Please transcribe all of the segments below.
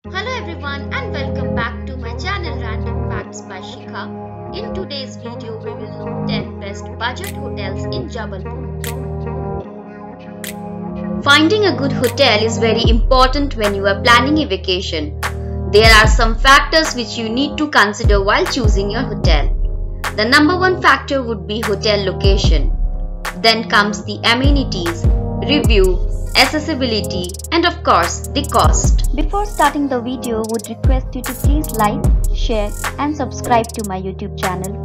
Hello everyone and welcome back to my channel Random Facts by Shikhar. In today's video we will know 10 best budget hotels in Jabalpur. Finding a good hotel is very important when you are planning a vacation. There are some factors which you need to consider while choosing your hotel. The number one factor would be hotel location. Then comes the amenities, review, accessibility, and of course the cost. Before starting the video, would request you to please like, share and subscribe to my YouTube channel.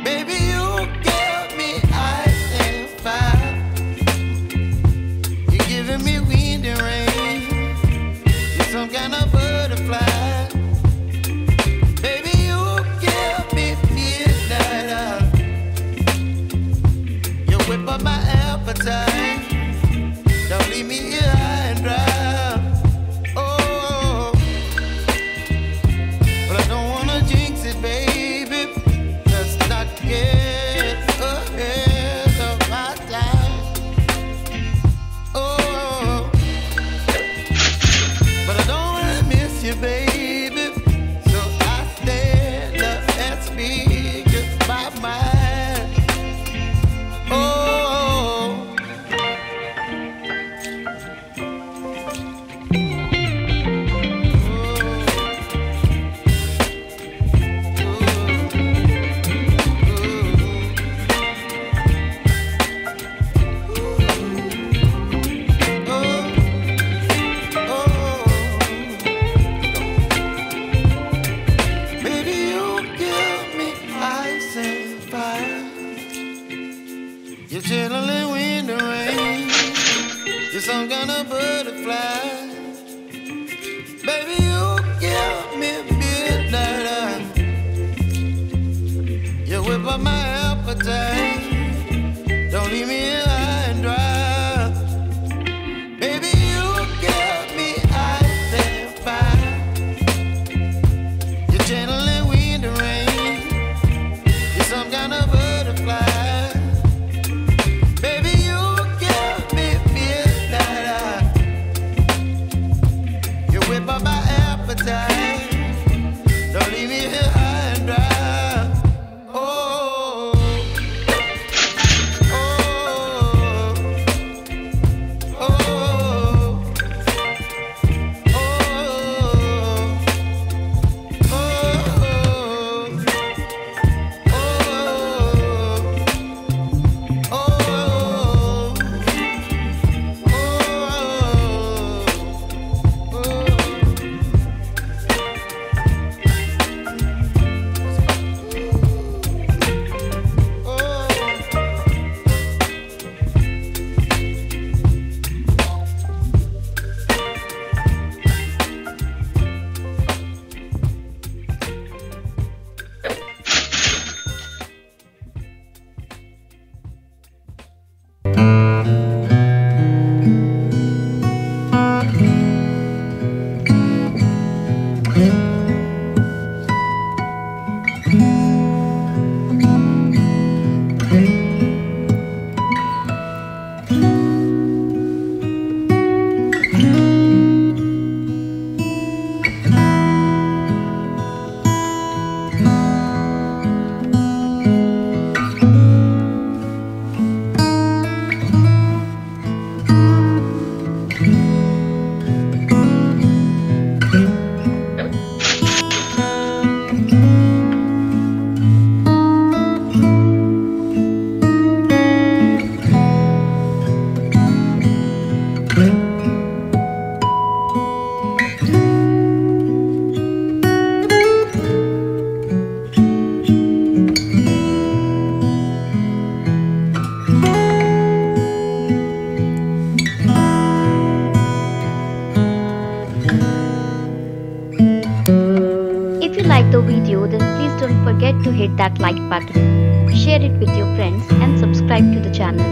Baby, you give me ice and fire. some kind of butterfly. Baby, you give me midnight. You whip up my appetite. Don't leave me here high and dry. Baby, you give me ice and fire. You're channeling wind and rain. You're some kind of butterfly. Baby, you give me midnight. You whip up my appetite. Don't leave me here high and dry. If you like the video, then please don't forget to hit that like button, share it with your friends and subscribe to the channel.